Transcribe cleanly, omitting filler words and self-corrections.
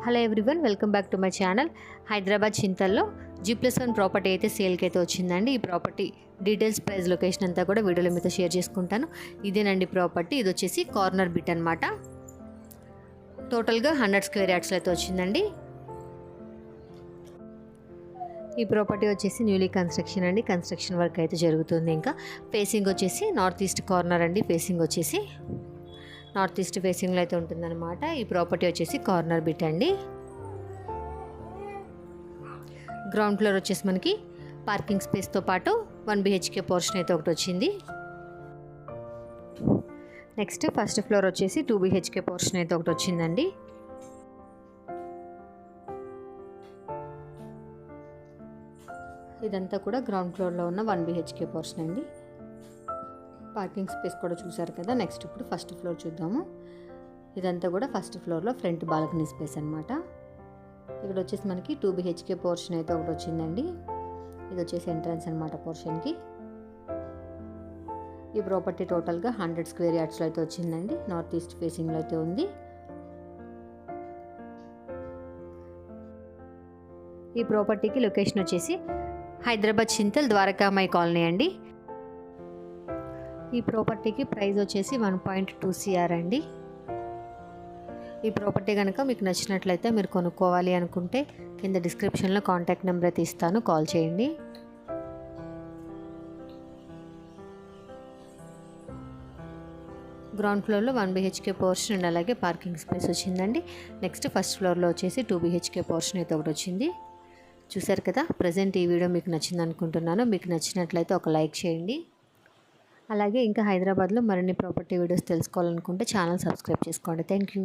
Hello everyone, welcome back to my channel. Hyderabad చింతల్లో G+1 property అయితే సేల్కి అయితే వచ్చిందండి. ఈ ప్రాపర్టీ డీటెయిల్స్, ప్రైస్, లొకేషన్ అంతా కూడా వీడియోలో మీతో షేర్ చేసుకుంటాను. ఇదేనండి ప్రాపర్టీ. ఇది వచ్చేసి కార్నర్ బిట్ అనమాట. టోటల్గా 100 స్క్వేర్ యార్డ్స్లో అయితే వచ్చిందండి. ఈ ప్రాపర్టీ వచ్చేసి న్యూలీ కన్స్ట్రక్షన్ అండి. కన్స్ట్రక్షన్ వర్క్ అయితే జరుగుతుంది. ఇంకా ఫేసింగ్ వచ్చేసి నార్త్ ఈస్ట్ కార్నర్ అండి. ఫేసింగ్ వచ్చేసి నార్త్ ఈస్ట్ ఫేసింగ్లో అయితే ఉంటుందన్నమాట. ఈ ప్రాపర్టీ వచ్చేసి కార్నర్ బిట్ అండి. గ్రౌండ్ ఫ్లోర్ వచ్చేసి మనకి పార్కింగ్ స్పేస్తో పాటు 1 BHK పోర్షన్ అయితే ఒకటి వచ్చింది. నెక్స్ట్ ఫస్ట్ ఫ్లోర్ వచ్చేసి 2 BHK పోర్షన్ అయితే ఒకటి వచ్చిందండి. ఇదంతా కూడా గ్రౌండ్ ఫ్లోర్లో ఉన్న 1 BHK పోర్షన్ అండి. పార్కింగ్ స్పేస్ కూడా చూసారు కదా. నెక్స్ట్ ఇప్పుడు ఫస్ట్ ఫ్లోర్ చూద్దాము. ఇదంతా కూడా ఫస్ట్ ఫ్లోర్లో ఫ్రంట్ బాల్కనీ స్పేస్ అనమాట. ఇక్కడ వచ్చేసి మనకి 2 BHK పోర్షన్ అయితే ఒకటి వచ్చిందండి. ఇది వచ్చేసి ఎంట్రన్స్ అనమాట పోర్షన్కి. ఈ ప్రాపర్టీ టోటల్గా 100 స్క్వేర్ యార్డ్స్లో అయితే వచ్చిందండి. నార్త్ ఈస్ట్ ఫేసింగ్లో అయితే ఉంది. ఈ ప్రాపర్టీకి లొకేషన్ వచ్చేసి హైదరాబాద్ చింతల్ ద్వారకామాయి కాలనీ అండి. ఈ ప్రాపర్టీకి ప్రైస్ వచ్చేసి 1.2 CR అండి. ఈ ప్రాపర్టీ కనుక మీకు నచ్చినట్లయితే మీరు కొనుక్కోవాలి అనుకుంటే కింద డిస్క్రిప్షన్లో కాంటాక్ట్ నెంబర్ అయితే ఇస్తాను, కాల్ చేయండి. గ్రౌండ్ ఫ్లోర్లో 1 BHK పోర్షన్ అండ్ అలాగే పార్కింగ్ స్పేస్ వచ్చిందండి. నెక్స్ట్ ఫస్ట్ ఫ్లోర్లో వచ్చేసి 2 BHK పోర్షన్ అయితే ఒకటి వచ్చింది. చూసారు కదా. ప్రజెంట్ ఈ వీడియో మీకు నచ్చింది అనుకుంటున్నాను. మీకు నచ్చినట్లయితే ఒక లైక్ చేయండి. అలాగే ఇంకా హైదరాబాద్లో మరిన్ని ప్రాపర్టీ వీడియోస్ తెలుసుకోవాలనుకుంటే ఛానల్ సబ్స్క్రైబ్ చేసుకోండి. Thank you.